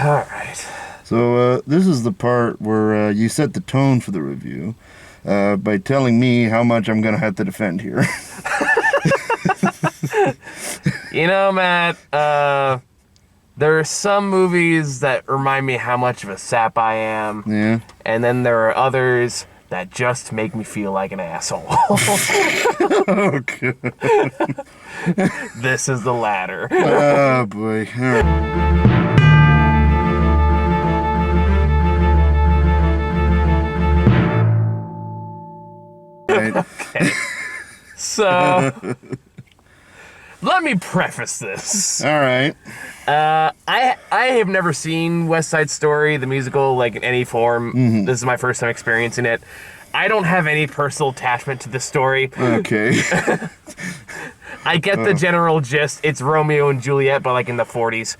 All right. So this is the part where you set the tone for the review by telling me how much I'm going to have to defend here. You know, Matt, there are some movies that remind me how much of a sap I am. Yeah. And then there are others that just make me feel like an asshole. Okay. This is the latter. Oh, boy. All right. Okay. So, let me preface this. All right. I have never seen West Side Story, the musical, like in any form. Mm-hmm. This is my first time experiencing it. I don't have any personal attachment to this story. Okay. I get the general gist. It's Romeo and Juliet, but like in the 40s.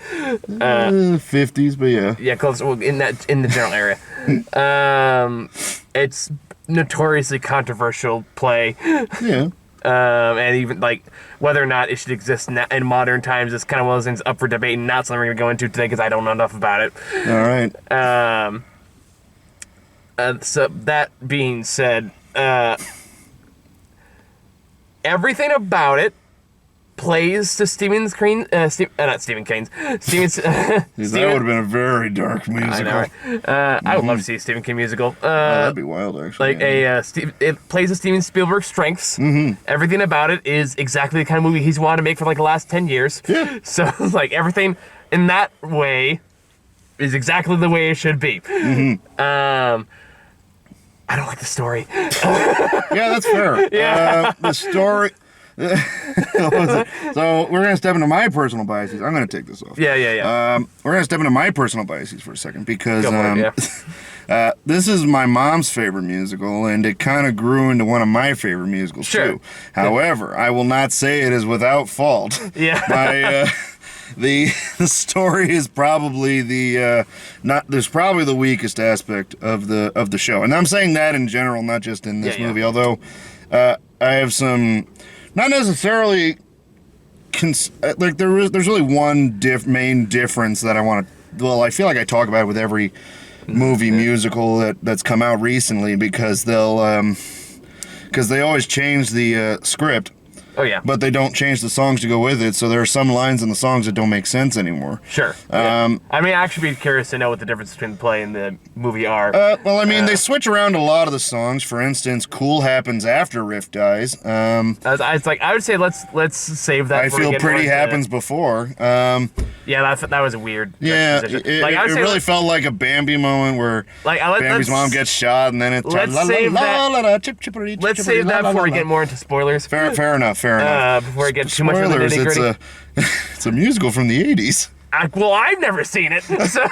50s, but yeah. Yeah, close. Well, in the general area. It's notoriously controversial play. Yeah. And even like whether or not it should exist in modern times is kind of one of those things up for debate, and not something we're going to go into today because I don't know enough about it. All right. So that being said, everything about it plays to Stephen Kane's. Not Stephen Kane's. Stephen's. That would have been a very dark musical. I know. Right? I would love to see a Stephen King musical. That'd be wild, actually. Like it plays to Steven Spielberg's strengths. Mm-hmm. Everything about it is exactly the kind of movie he's wanted to make for like the last 10 years. Yeah. So like everything in that way is exactly the way it should be. Mm-hmm. I don't like the story. Yeah, that's fair. Yeah. The story. So we're gonna step into my personal biases. I'm gonna take this off. Yeah. We're gonna step into my personal biases for a second because Go for it, this is my mom's favorite musical, and it kind of grew into one of my favorite musicals Sure. too. However, I will not say it is without fault. Yeah. The story is probably there's probably the weakest aspect of the show, and I'm saying that in general, not just in this movie. Although I have some, not necessarily, like there's really one main difference that I want to. Well, I feel like I talk about it with every movie musical that's come out recently because they always change the script. Oh, yeah. But they don't change the songs to go with it, so there are some lines in the songs that don't make sense anymore. Sure. I mean, I'd actually be curious to know what the difference between the play and the movie are. Well, I mean, they switch around a lot of the songs. For instance, "Cool" happens after Riff dies. It's like I would say let's save that. I Feel Pretty happens before. Yeah, that was a weird. Yeah, position. Like, it really felt like a Bambi moment where Bambi's mom gets shot, and then it's let's save that before we get more into spoilers. Fair enough. Before we get too much into the nitty-gritty. It's a musical from the 80s. Well, I've never seen it, so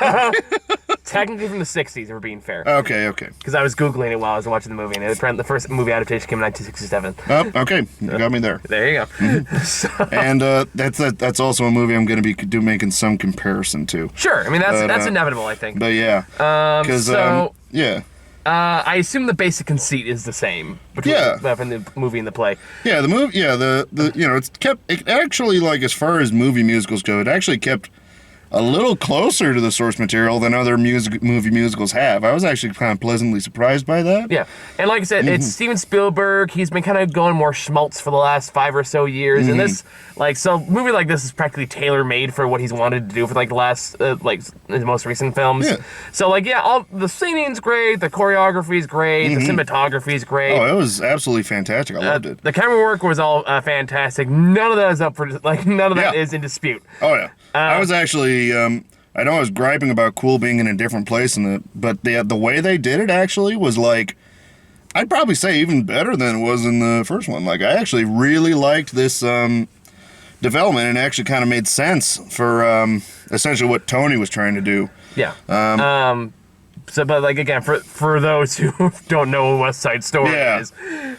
technically from the 60s, if we're being fair. Okay. Because I was Googling it while I was watching the movie, and the first movie adaptation came in 1967. Oh, okay. You got me there. There you go. Mm-hmm. And that's also a movie I'm going to be making some comparison to. Sure. I mean, that's inevitable, I think. But yeah. Yeah. I assume the basic conceit is the same between the movie and the play. Yeah, the movie. Yeah, it actually, like, as far as movie musicals go, it actually kept a little closer to the source material than other movie musicals have. I was actually kind of pleasantly surprised by that. Yeah, and like I said, it's Steven Spielberg. He's been kind of going more schmaltz for the last 5 or so years, and this, a movie like this is practically tailor-made for what he's wanted to do for, like, the last, his most recent films. Yeah. So, all the singing's great, the choreography's great, the cinematography's great. Oh, it was absolutely fantastic. I loved it. The camera work was all fantastic. None of that is up for, none of that is in dispute. Oh, yeah. I was actually, I know I was griping about Cool being in a different place, but the way they did it actually was, like, I'd probably say even better than it was in the first one. Like, I actually really liked this development, and it actually kind of made sense for essentially what Tony was trying to do. Yeah. But again, for those who don't know what West Side Story is,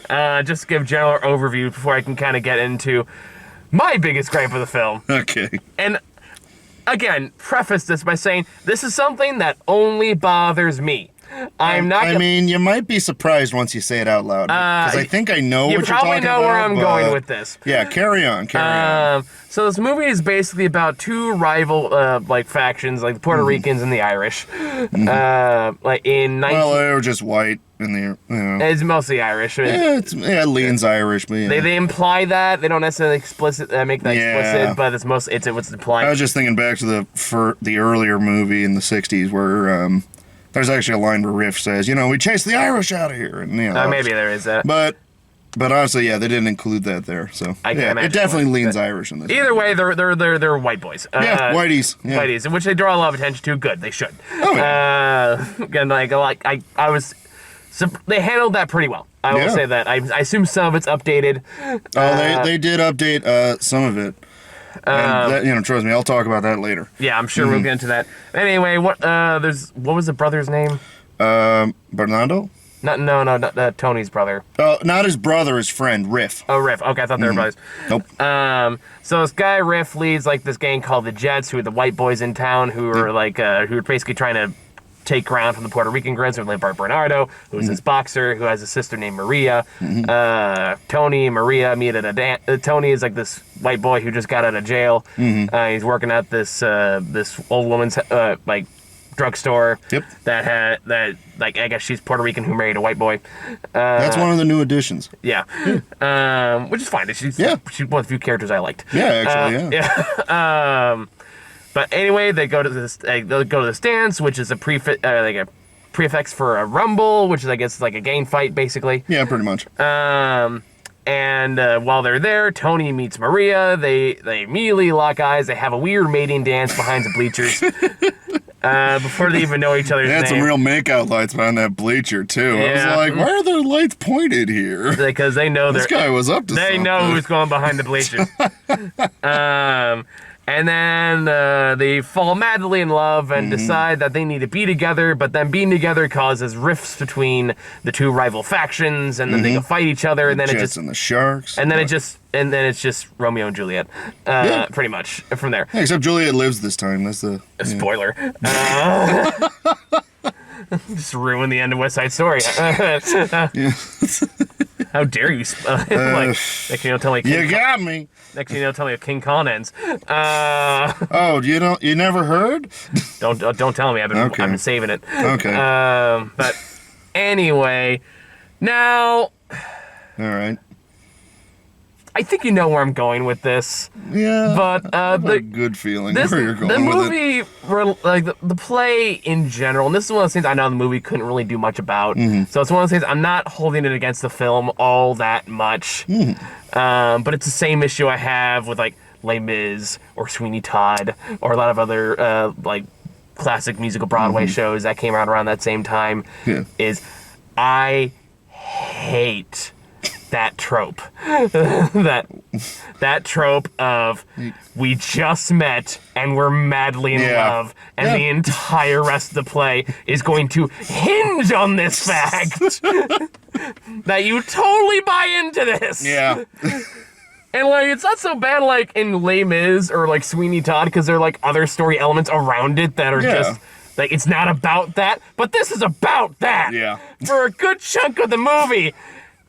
just to give a general overview before I can kind of get into my biggest gripe of the film. Okay. And again, preface this by saying this is something that only bothers me. I'm not. I mean, you might be surprised once you say it out loud, because I think I know what you're talking about. You probably know where I'm going with this. Yeah, carry on. So this movie is basically about two rival like factions, like the Puerto Ricans and the Irish. Like in well, they were just white in the. It's mostly Irish. It leans Irish, but yeah. They imply that they don't necessarily make that explicit, but it's what's implied. I was just thinking back to the earlier movie in the '60s where there's actually a line where Riff says, we chased the Irish out of here, and maybe there is that. But honestly, yeah, they didn't include that there, so it definitely leans Irish in this. Either way, they're white boys. Whiteys. Yeah. Whiteys, which they draw a lot of attention to. Good, they should. Oh, yeah. Again, they handled that pretty well. I will say that. I assume some of it's updated. They did update some of it. And that, trust me, I'll talk about that later. Yeah, I'm sure we'll get into that. Anyway, what was the brother's name? Bernardo? Not Tony's brother. Oh, not his brother, his friend, Riff. Oh, Riff. Okay, I thought they were brothers. Nope. So this guy, Riff, leads like this gang called the Jets, who are the white boys in town, who are basically trying to take ground from the Puerto Rican Grids, who are led by Bernardo, who's this boxer, who has a sister named Maria. Tony and Maria meet at a dance. Tony is like this white boy who just got out of jail. He's working at this old woman's drugstore. Yep. That I guess she's Puerto Rican who married a white boy. That's one of the new additions. Yeah. Which is fine. She's one of the few characters I liked. Yeah, actually, yeah. But anyway, they go to this. They'll go to this dance, which is a prefix for a rumble, which is I guess like a gang fight, basically. Yeah, pretty much. And while they're there, Tony meets Maria. They immediately lock eyes. They have a weird mating dance behind the bleachers. Before they even know each other's name. They had some real makeout lights behind that bleacher, too. Yeah. I was like, why are the lights pointed here? Because they know this guy was up to something. They know who's going behind the bleachers. And then they fall madly in love and decide that they need to be together, but then being together causes rifts between the two rival factions, and then they go fight each other, and then the Jets and the Sharks. And then it's just Romeo and Juliet, pretty much from there. Yeah, except Juliet lives this time. That's the spoiler. Just ruin the end of West Side Story. How dare you? Next thing you tell me. You got me. Next thing you tell me King Kong ends. Oh, you never heard? Don't tell me. I've been saving it. Okay. But anyway, now. All right. I think you know where I'm going with this. Yeah. But a good feeling where you're going with it. The play in general, and this is one of those things I know the movie couldn't really do much about. So it's one of those things I'm not holding it against the film all that much. But it's the same issue I have with like Les Mis or Sweeney Todd or a lot of other classic musical Broadway shows that came out around that same time. Yeah. Is I hate that trope. that trope of we just met and we're madly in love, and the entire rest of the play is going to hinge on this fact that you totally buy into this. Yeah. And it's not so bad like in Les Mis or like Sweeney Todd, because there are like other story elements around it that are just like it's not about that, but this is about that. Yeah. For a good chunk of the movie.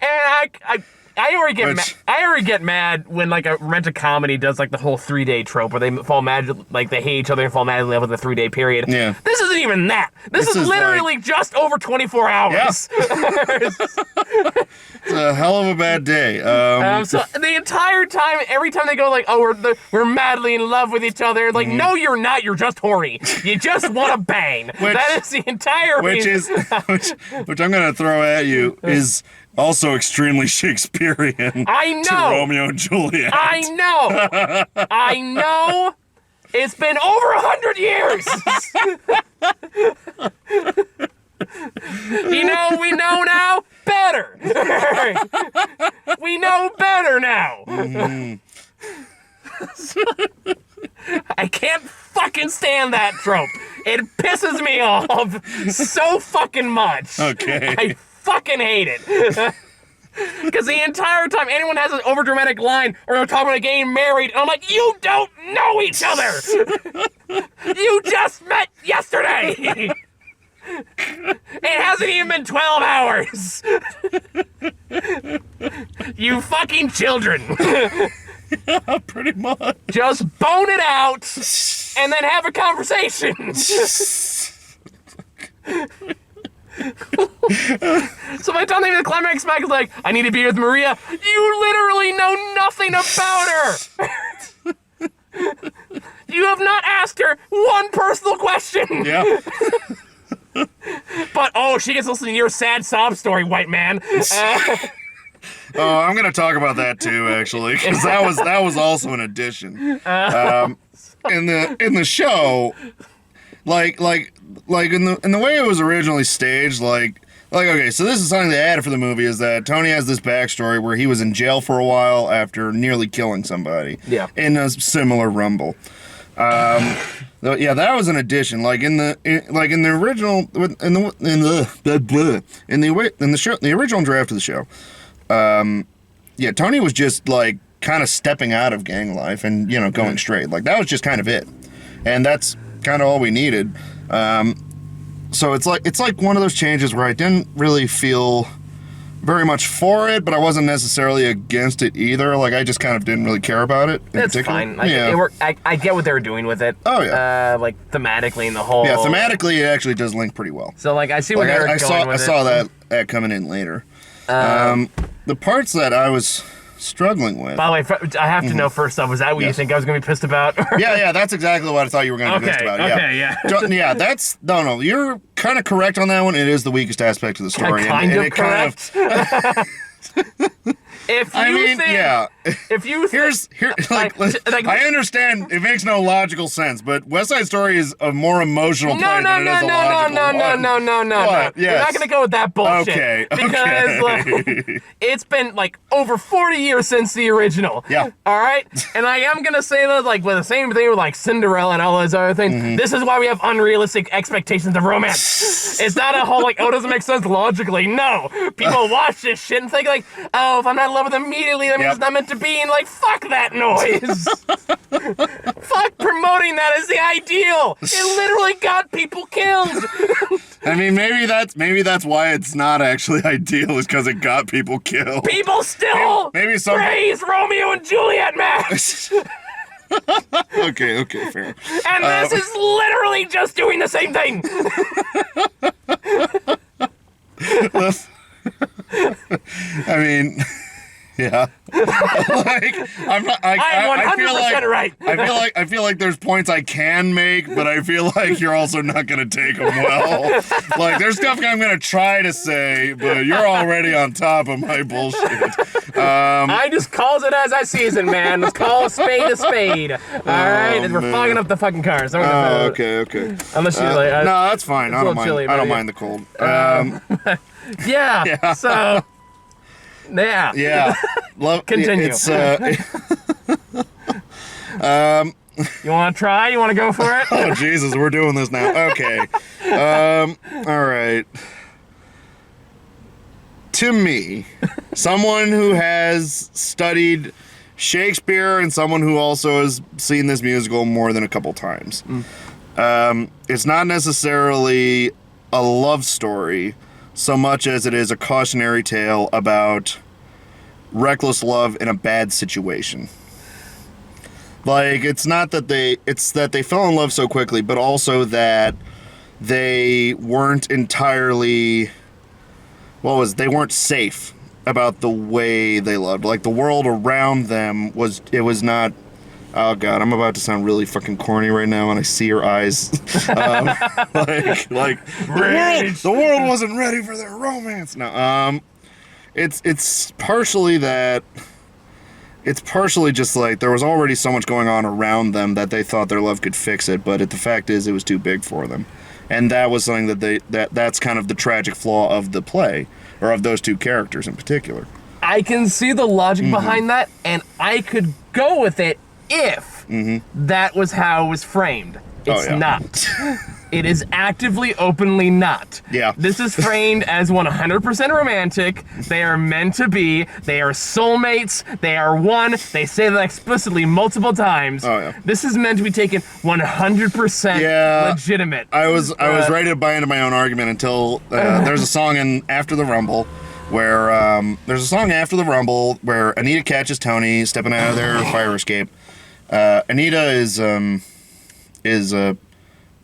And I already get mad when like a Rent-A-Comedy does like the whole 3-day trope where they fall mad, like they hate each other and fall madly in love with the 3-day period. Yeah. This isn't even that. This is literally just over 24 hours. Yeah. It's a hell of a bad day. So the entire time, every time they go like, oh, we're madly in love with each other, like, no, you're not. You're just horny. You just want to bang. That is the entire reason. Which I'm gonna throw at you is also extremely Shakespearean. I know. To Romeo and Juliet. I know. It's been over 100 years. We know now better. We know better now. I can't fucking stand that trope. It pisses me off so fucking much. Okay. I fucking hate it. Because the entire time anyone has an overdramatic line or they're talking about getting married, and I'm like, you don't know each other. You just met yesterday. It than 12 hours. You fucking children. Yeah, pretty much. Just bone it out and then have a conversation. So by the time the climax back is like, I need to be with Maria, you literally know nothing about her. You have not asked her one personal question. Yeah. But, oh, she gets to listen to your sad sob story, white man. Oh, I'm gonna talk about that too, actually, because that was also an addition. In the show, like in the way it was originally staged, like okay, so this is something they added for the movie, is that Tony has this backstory where he was in jail for a while after nearly killing somebody. Yeah. In a similar rumble. Yeah, that was an addition. Like in the original, in the original draft of the show. Yeah, Tony was just like kind of stepping out of gang life and, you know, going straight. Like that was just kind of it. And that's kind of all we needed. So it's like one of those changes where I didn't really feel very much for it, but I wasn't necessarily against it either. Like I just kind of didn't really care about it. That's fine. I get what they were doing with it. Oh yeah. Like thematically in the whole. Yeah, thematically it actually does link pretty well. So like I see where they're going with it. I saw that coming in later. The parts that I was struggling with. By the way, I have to know first off, was that what you think I was going to be pissed about? Yeah, that's exactly what I thought you were going to be pissed about. Yeah. Yeah, that's, no, you're kind of correct on that one. It is the weakest aspect of the story. Kind of correct? I understand it makes no logical sense, but West Side Story is a more emotional play than it is a logical one. No. Yes. We're not going to go with that bullshit. Okay. Because like, it's been like over 40 years since the original. Yeah. All right? And I am going to say that like with the same thing with like Cinderella and all those other things, this is why we have unrealistic expectations of romance. It's not a whole like, oh, it doesn't make sense logically. No. People watch this shit and think like, oh, if I'm not in love with him immediately, that means it's not meant to be, and like, fuck that noise. Fuck promoting that as the ideal. It literally got people killed. I mean, maybe that's why it's not actually ideal, is because it got people killed. People still praise Romeo and Juliet, Max. Okay, fair. And this is literally just doing the same thing. I mean, yeah. Like I'm 100% right. I feel like there's points I can make, but I feel like you're also not gonna take them well. Like there's stuff I'm gonna try to say, but you're already on top of my bullshit. I just calls it as I sees it, man. Let's call a spade a spade. All right, and we're fogging up the fucking cars. Okay. Unless you like. No, that's fine. I don't mind. I don't mind the cold. Yeah. So. Yeah. Continue. It's, you want to try? You want to go for it? Oh, Jesus, we're doing this now. Okay. All right. To me, someone who has studied Shakespeare and someone who also has seen this musical more than a couple times, it's not necessarily a love story so much as it is a cautionary tale about reckless love in a bad situation. Like, it's that they fell in love so quickly, but also that they weren't entirely, they weren't safe about the way they loved. Like, the world around them was not, oh God, I'm about to sound really fucking corny right now, and I see your eyes. The world wasn't ready for their romance. No, it's partially that. It's partially just like there was already so much going on around them that they thought their love could fix it, but the fact is it was too big for them, and that was something that's kind of the tragic flaw of the play, or of those two characters in particular. I can see the logic behind that, and I could go with it if that was how it was framed. It's not. It is actively, openly not. Yeah. This is framed as 100% romantic. They are meant to be. They are soulmates. They are one. They say that explicitly multiple times. Oh, yeah. This is meant to be taken 100% legitimate. I was ready to buy into my own argument until there's a song in After the Rumble where Anita catches Tony stepping out of their fire escape. Anita is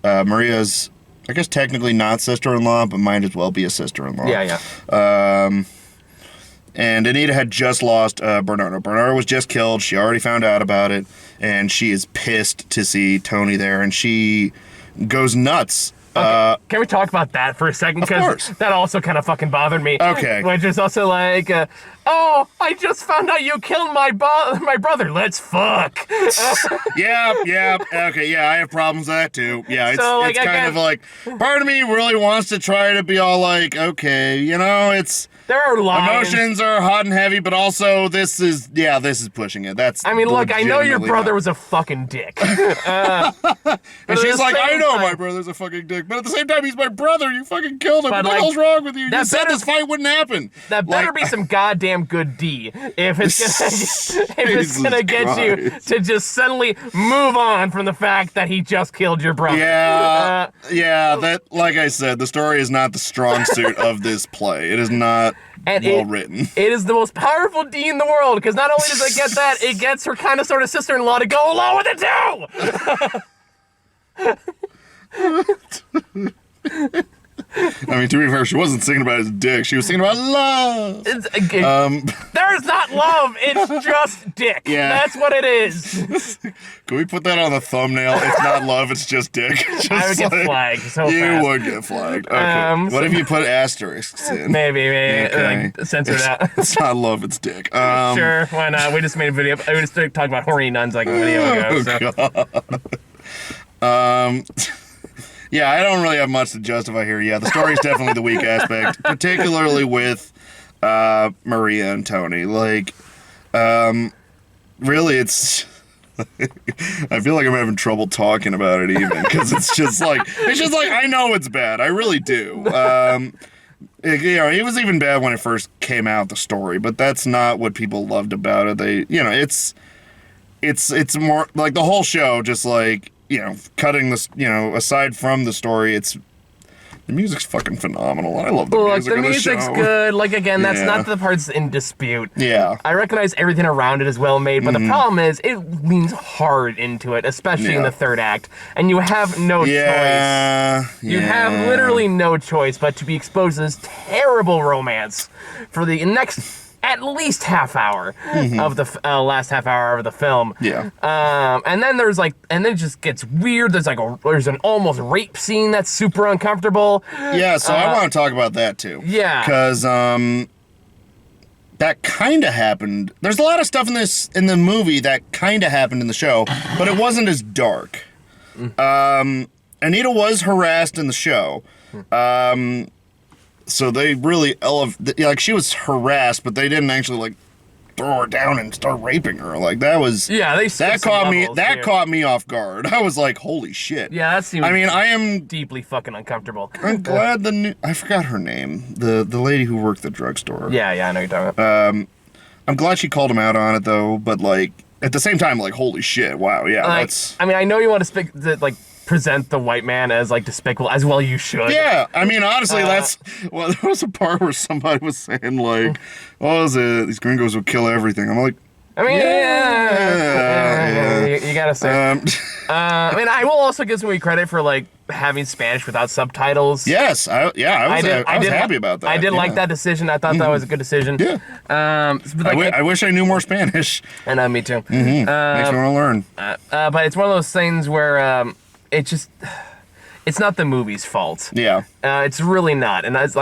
Maria's, I guess technically not sister-in-law, but might as well be a sister-in-law. Yeah. And Anita had just lost Bernardo. Bernardo was just killed. She already found out about it, and she is pissed to see Tony there, and she goes nuts. Okay. Can we talk about that for a second? Because that also kind of fucking bothered me. Okay. Which is also like, oh, I just found out you killed my brother. Let's fuck. Yeah. Okay, yeah, I have problems with that too. Yeah, it's, So, like, it's kind of like, part of me really wants to try to be all like, okay, you know, it's... There are lines. Emotions are hot and heavy, but also this is pushing it. That's. I mean, look, I know your brother not. was a fucking dick. And she's like, I know my brother's a fucking dick, but at the same time, he's my brother. You fucking killed him. What the hell's wrong with you? You said this fight wouldn't happen. That better be some goddamn good D if it's gonna get you to just suddenly move on from the fact that he just killed your brother. Yeah, that, like I said, the story is not the strong suit of this play. It is not well written. It is the most powerful D in the world, because not only does it get that, it gets her kind of sort of sister-in-law to go along with it too! I mean, to be fair, she wasn't singing about his dick. She was singing about love. There's not love. It's just dick. Yeah. That's what it is. Can we put that on the thumbnail? It's not love. It's just dick. Just I would get flagged so fast. You would get flagged. Okay. What if you put asterisks in? Maybe. Okay. Like, censor that. It's not love. It's dick. Sure. Why not? We just made a video. We just talked about horny nuns like a video ago. God. Yeah, I don't really have much to justify here. Yeah, the story's definitely the weak aspect, particularly with Maria and Tony. Like, really, it's... I feel like I'm having trouble talking about it even, because it's just like, I know it's bad. I really do. It was even bad when it first came out, the story, but that's not what people loved about it. It's more like the whole show, just like, cutting this, aside from the story, the music's fucking phenomenal. I love the music. The music's good. Like, again, that's not the parts in dispute. Yeah. I recognize everything around it is well made, but the problem is it leans hard into it, especially in the third act, and you have no choice. You have literally no choice but to be exposed to this terrible romance for the next at least half hour of the last half hour of the film. Yeah. And then it just gets weird. There's an almost rape scene that's super uncomfortable. Yeah, so I want to talk about that too. Yeah. Because that kind of happened. There's a lot of stuff in the movie that kind of happened in the show, but it wasn't as dark. Anita was harassed in the show. So they really she was harassed, but they didn't actually throw her down and start raping her. Like, that was that caught me off guard. I was like, holy shit. Yeah, that seems. I mean, I am deeply fucking uncomfortable. I'm glad I forgot her name. The lady who worked the drugstore. Yeah, I know you're talking about. I'm glad she called him out on it though, but at the same time, holy shit, wow, yeah, that's. I mean, I know you want to present the white man as despicable, as well you should. Yeah, I mean, honestly, there was a part where somebody was saying what was it? These gringos will kill everything. I'm like, I mean, you gotta say. I mean, I will also give somebody credit for having Spanish without subtitles. Yes, I was happy about that. I did like that decision. I thought that was a good decision. Yeah. I wish I knew more Spanish. I know, me too. Makes me want to learn. But it's one of those things where it's not the movie's fault. Yeah. It's really not. And it's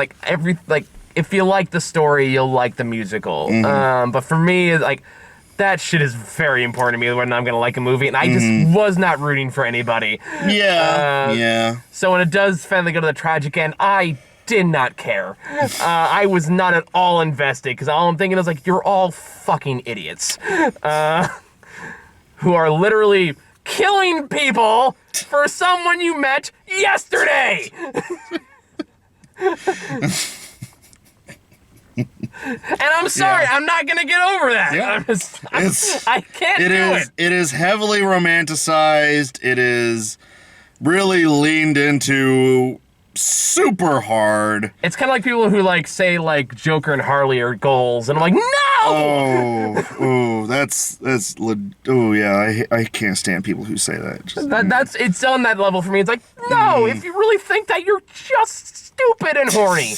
if you like the story, you'll like the musical. But for me, that shit is very important to me when I'm going to like a movie, and I just was not rooting for anybody. Yeah, So when it does finally go to the tragic end, I did not care. I was not at all invested, because all I'm thinking is, you're all fucking idiots. Who are literally killing people for someone you met yesterday. And I'm sorry, I'm not gonna get over that. Yeah. I can't do it. It is heavily romanticized. It is really leaned into super hard. It's kind of like people who like say like Joker and Harley are goals, and I'm like, no. Oh yeah. I can't stand people who say that. It's on that level for me. It's like, no, if you really think that, you're just stupid and horny.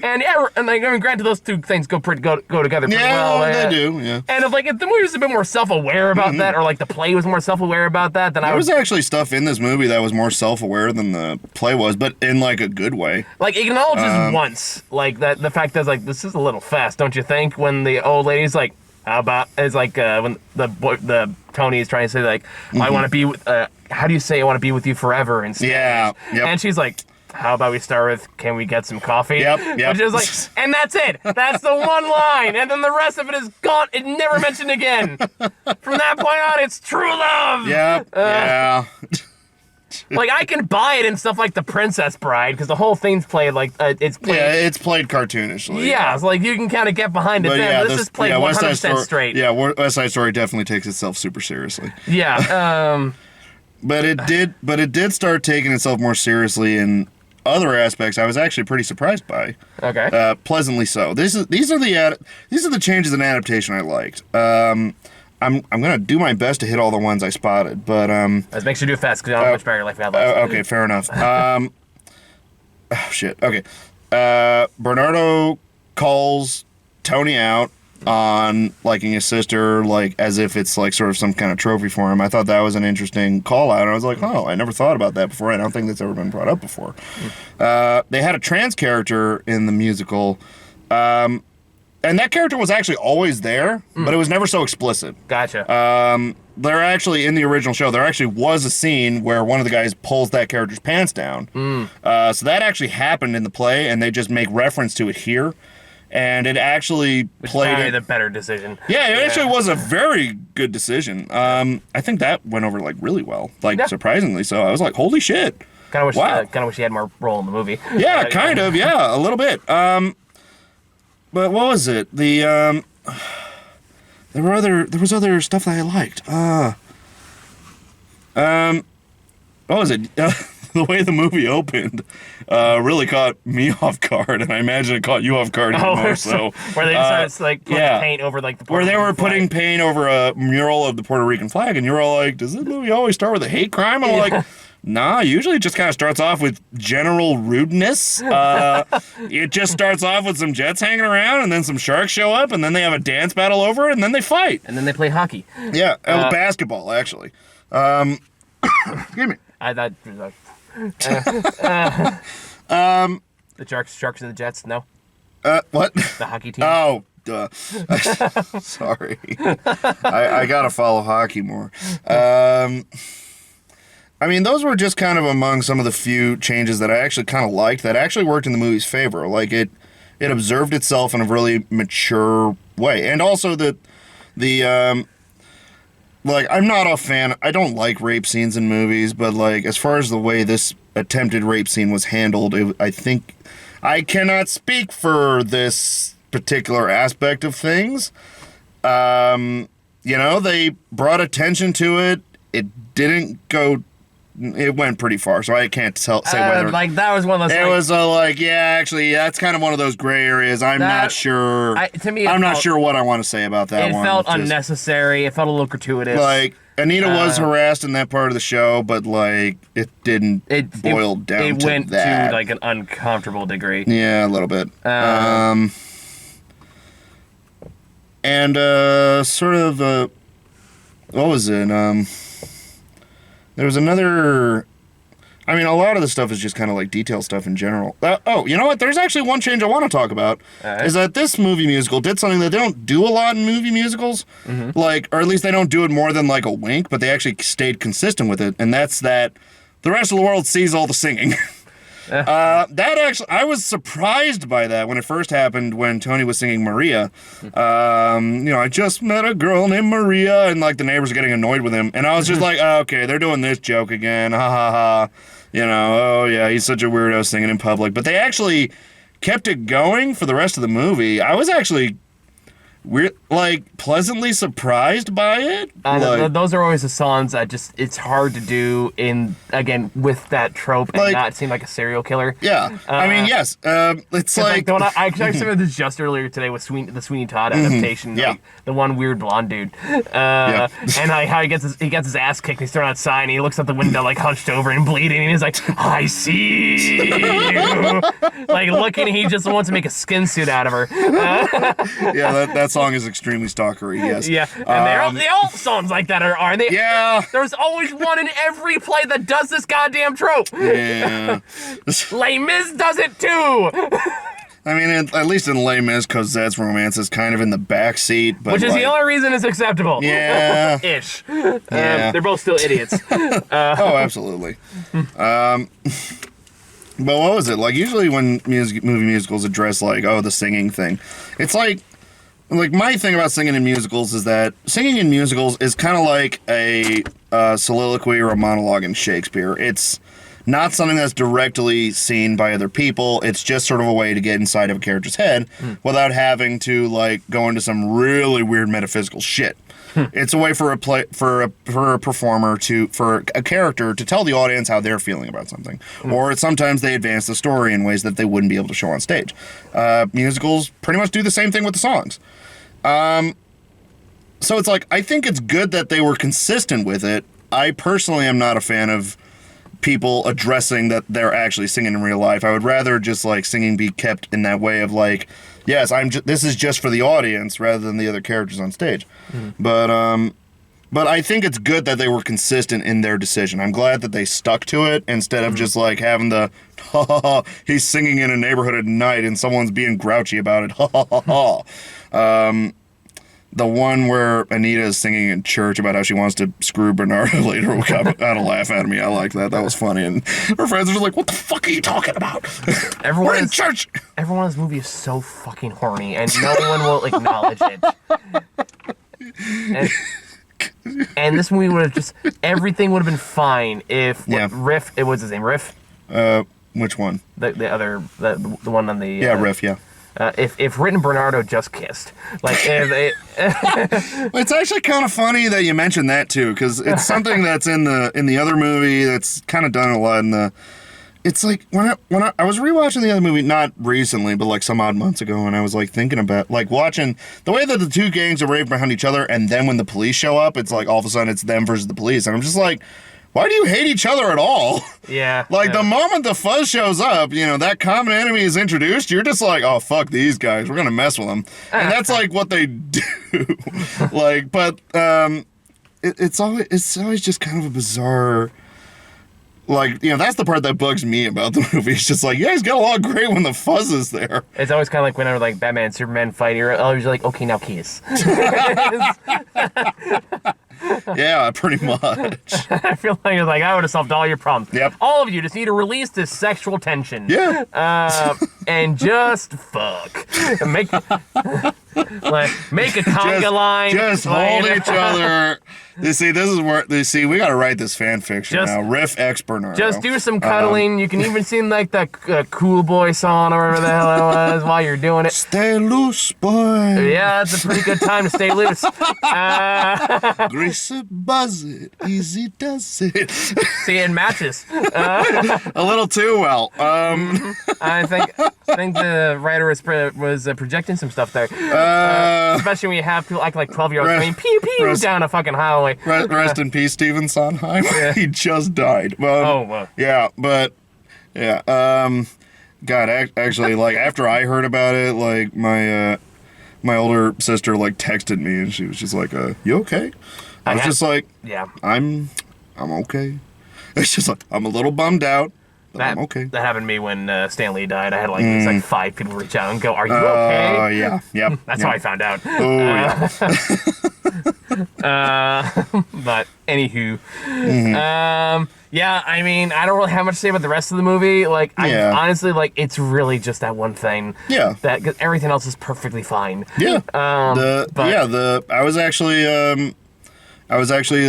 And yeah, and like, I mean, granted, those two things go together pretty well. They do. Yeah. And if the movie was a bit more self-aware about that, or like the play was more self-aware about that, then there was actually stuff in this movie that was more self-aware than the play was, but in like a good way. Like acknowledges once, like that the fact that like this is a little fast, don't you think? When the old lady's like, how about? It's like when the Tony is trying to say like, I want to be with. How do you say I want to be with you forever? And yeah. Yep. And she's like, how about we start with, can we get some coffee? Yep. Which is like, and that's it. That's the one line. And then the rest of it is gone. It never mentioned again. From that point on, it's true love. Yep. Yeah. Like, I can buy it in stuff like The Princess Bride, because the whole thing's played like, it's played. Yeah, it's played cartoonishly. Yeah, it's like, you can kind of get behind it then. This is played 100% straight. Yeah, West Side Story definitely takes itself super seriously. Yeah. But it did start taking itself more seriously in other aspects I was actually pretty surprised by. Okay. Pleasantly so. These are the changes in adaptation I liked. I'm gonna do my best to hit all the ones I spotted, but Let's make sure you do it fast because I don't have much battery life we had last. Okay, fair enough. Oh shit. Okay. Bernardo calls Tony out on liking his sister, like as if it's like sort of some kind of trophy for him. I thought that was an interesting call out. I was like, oh, I never thought about that before. I don't think that's ever been brought up before. They had a trans character in the musical, and that character was actually always there, but it was never so explicit. Gotcha. There actually, in the original show, there actually was a scene where one of the guys pulls that character's pants down. So that actually happened in the play, and they just make reference to it here. And it actually played the better decision. Yeah, it actually was a very good decision. I think that went over like really well, like surprisingly so. I was like, holy shit! Kind of wish he had more role in the movie. Yeah, kind of. Yeah, a little bit. But what was it? There was other stuff that I liked. What was it? The way the movie opened really caught me off guard, and I imagine it caught you off guard even more so. Where they decided to like put paint over like the Puerto Rican flag. Putting paint over a mural of the Puerto Rican flag, and you're all like, "Does this movie always start with a hate crime?" I'm like, "Nah, usually it just kind of starts off with general rudeness. It just starts off with some jets hanging around, and then some sharks show up, and then they have a dance battle over it, and then they fight, and then they play hockey. Yeah, basketball actually. Excuse me. I thought. The Sharks and the Jets, no? What? The hockey team? Oh, duh. Sorry. I gotta follow hockey more. I mean, those were just kind of among some of the few changes that I actually kind of liked that actually worked in the movie's favor. Like, it observed itself in a really mature way. And also like, I'm not a fan. I don't like rape scenes in movies, but, like, as far as the way this attempted rape scene was handled, I think I cannot speak for this particular aspect of things. They brought attention to it. It didn't go... It went pretty far, so I can't say whether... Like, that was one of those... It was actually, that's kind of one of those gray areas. I'm not sure... I'm not sure what I want to say about that one. It felt unnecessary. It felt a little gratuitous. Like, Anita was harassed in that part of the show, but, like, it didn't boil down to that. It went to, like, an uncomfortable degree. Yeah, a little bit. Sort of... what was it? There was another... I mean, a lot of the stuff is just kind of like detail stuff in general. You know what? There's actually one change I want to talk about. Is that this movie musical did something that they don't do a lot in movie musicals. Like, or at least they don't do it more than like a wink, but they actually stayed consistent with it. And that's that the rest of the world sees all the singing. That actually, I was surprised by that when it first happened when Tony was singing Maria. I just met a girl named Maria, and like the neighbors are getting annoyed with him, and I was just like, oh, okay, they're doing this joke again, ha ha ha. Oh yeah, he's such a weirdo singing in public. But they actually kept it going for the rest of the movie. I was actually pleasantly surprised by it. Those are always the songs that it's hard to do with that trope and not seem like a serial killer. Yeah, I mean, yes. It's like the one I actually saw this just earlier today with the Sweeney Todd adaptation. Yeah. Like, the one weird blonde dude. And how he gets his ass kicked. He's thrown outside and he looks out the window like hunched over and bleeding. And he's like, I see you. Like looking, he just wants to make a skin suit out of her. That song is extremely stalkery. Yes. Yeah, and they all songs like that are they? Yeah. There's always one in every play that does this goddamn trope. Yeah. Les Mis does it too. I mean, at least in Les Mis, Cosette's romance is kind of in the back seat, but which is the only reason it's acceptable. Yeah. Ish. Yeah. They're both still idiots. Oh, absolutely. But what was it like? Usually, when movie musicals address the singing thing, it's like my thing about singing in musicals is that singing in musicals is kind of like a soliloquy or a monologue in Shakespeare. It's not something that's directly seen by other people. It's just sort of a way to get inside of a character's head without having to go into some really weird metaphysical shit. It's a way for a performer for a character to tell the audience how they're feeling about something, or sometimes they advance the story in ways that they wouldn't be able to show on stage. Musicals pretty much do the same thing with the songs. So it's I think it's good that they were consistent with it. I personally am not a fan of people addressing that they're actually singing in real life. I would rather just singing be kept in that way of yes, this is just for the audience rather than the other characters on stage. But I think it's good that they were consistent in their decision. I'm glad that they stuck to it instead of just having the he's singing in a neighborhood at night and someone's being grouchy about it. The one where Anita is singing in church about how she wants to screw Bernardo later got a laugh out of me. I like that. That was funny. And her friends were just like, what the fuck are you talking about? We're in church. Everyone in this movie is so fucking horny, and no one will acknowledge it. And this movie would have everything would have been fine if Riff, it was his name, Riff? Which one? The one on the... Riff, yeah. If Rit and Bernardo just kissed, it's actually kind of funny that you mentioned that too, because it's something that's in the other movie that's kind of done a lot in the. It's when I was rewatching the other movie, not recently, but some odd months ago, and I was thinking about watching the way that the two gangs are right behind each other, and then when the police show up, it's all of a sudden it's them versus the police, and I'm just why do you hate each other at all? Yeah. The moment the fuzz shows up, that common enemy is introduced, you're just oh, fuck these guys. We're going to mess with them. And that's what they do. It's always just kind of a bizarre, that's the part that bugs me about the movie. It's just you guys get along great when the fuzz is there. It's always kind of whenever Batman and Superman fight, you're always okay, now kiss. Yeah, pretty much. I feel I would have solved all your problems. Yep. All of you just need to release this sexual tension. Yeah. And just fuck. Make a conga line. Just hold each other. You see, this is where we got to write this fan fiction now. Riff X Bernardo. Just do some cuddling. You can even sing that Cool Boy song or whatever the hell it was while you're doing it. Stay loose, boy. Yeah, it's a pretty good time to stay loose. Grease it, buzz it, easy does it. See, it matches. A little too well. I think the writer was projecting some stuff there. Especially when you have people act 12-year-olds going pew pew down a fucking highway. Rest in peace, Stephen Sondheim. Yeah. He just died. Wow. Yeah, but yeah. God, actually, after I heard about it, my older sister texted me and she was just you okay? I was yeah. I'm okay. It's just I'm a little bummed out. I'm okay. That happened to me when Stan Lee died. I had these 5 people reach out and go, "Are you okay?" Yeah. Yep. That's how I found out. Oh yeah. But anywho, yeah, I mean, I don't really have much to say about the rest of the movie. Like, I honestly, like, it's really just that one thing. Yeah. That, cause everything else is perfectly fine. Yeah. I was actually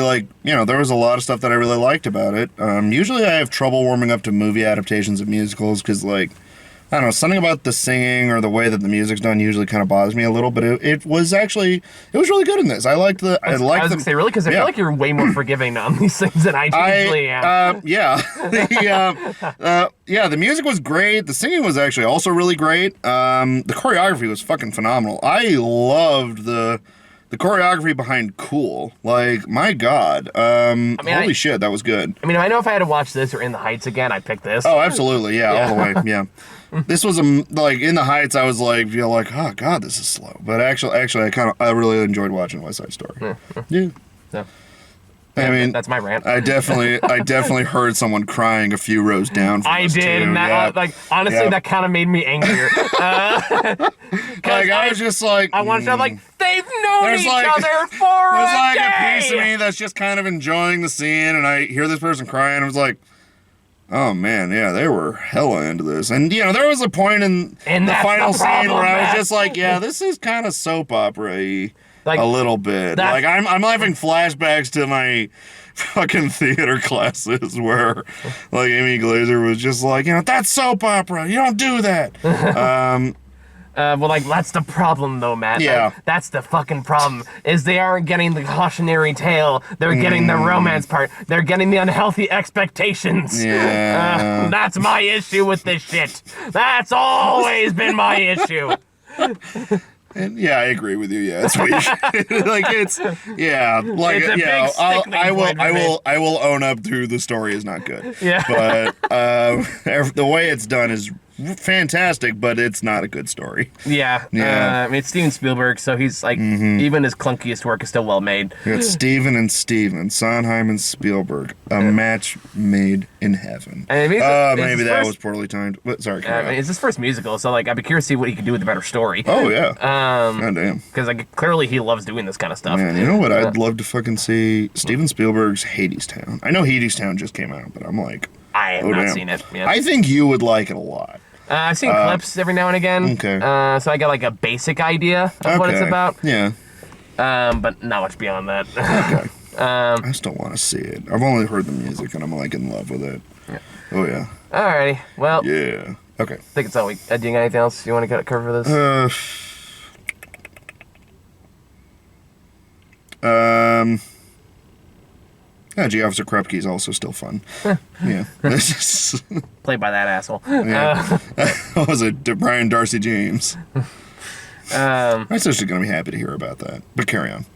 like, you know, there was a lot of stuff that I really liked about it. Usually I have trouble warming up to movie adaptations of musicals because, like, I don't know, something about the singing or the way that the music's done usually kind of bothers me a little, but it was really good in this. I liked the... I was going to say, really? Because I feel like you're way more forgiving on these things than I usually am. The music was great. The singing was actually also really great. The choreography was fucking phenomenal. I loved the choreography behind Cool. Like, my God. Holy shit, that was good. I mean, I know if I had to watch this or In the Heights again, I'd pick this. Oh, absolutely. Yeah, all the way. Yeah. This was, like, In the Heights, I was like, oh, God, this is slow. But actually, I really enjoyed watching West Side Story. Yeah. I mean, that's my rant. I definitely heard someone crying a few rows down from us, did, too. and that, like, honestly, that kind of made me angrier. I was just like, I wanted to, like, they've known each other for There's a like day. a piece of me that's just kind of enjoying the scene, and I hear this person crying, and I was like, oh man, yeah, they were hella into this. And, you know, there was a point in the final scene where I was just like, yeah, this is kind of soap opera-y. Like, a little bit. Like, I'm having flashbacks to my fucking theater classes where, like, Amy Glazer was just like, you know, that's soap opera. You don't do that. Well, like, that's the problem, though, Matt. Yeah. That's the fucking problem, is they aren't getting the cautionary tale. They're getting the romance part. They're getting the unhealthy expectations. Yeah. That's my issue with this shit. That's always been my issue. And yeah, I agree with you. Yeah, it's weak. Like it's I will own up to the story is not good. Yeah. But the way it's done is fantastic, but it's not a good story. Yeah. I mean, it's Steven Spielberg, so he's like, even his clunkiest work is still well made. It's Steven, Sondheim and Spielberg, a match made in heaven. Maybe that was poorly timed. Sorry. I mean, it's his first musical, so like, I'd be curious to see what he could do with a better story. Oh yeah. God damn. Because like, clearly he loves doing this kind of stuff. Man, you know what? I'd love to fucking see Steven Spielberg's Hadestown. I know Hadestown just came out, but I'm like, I have not seen it. Yeah. I think you would like it a lot. I've seen clips every now and again. Okay. So I got like a basic idea of what it's about. Yeah. But not much beyond that. Okay. I still want to see it. I've only heard the music and I'm like in love with it. Yeah. Oh yeah. Alrighty. Well. Yeah. Okay. I think it's all we. Do you got anything else you want to cover for this? Yeah, G. Officer Krupke is also still fun. Yeah. Played by that asshole. Yeah. What was it? Brian Darcy James. My sister's going to be happy to hear about that. But carry on.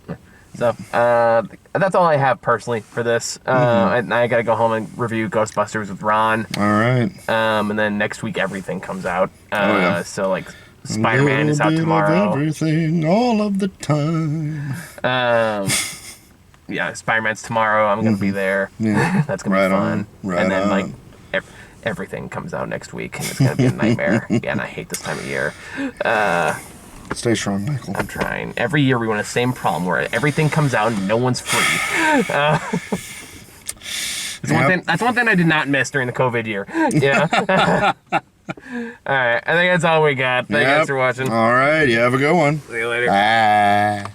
So, that's all I have personally for this. I got to go home and review Ghostbusters with Ron. All right. And then next week everything comes out. Yeah. So, like, Spider-Man is out tomorrow. Everything, all of the time. Yeah, Spider-Man's tomorrow. I'm going to be there. Yeah. That's going to be fun. Right then, on. like, everything comes out next week, and it's going to be a nightmare. Again, I hate this time of year. Stay strong, Michael. I'm trying. Every year we run the same problem where everything comes out and no one's free. That's one thing I did not miss during the COVID year. Yeah. All right. I think that's all we got. Thank you guys for watching. All right. You have a good one. See you later. Bye.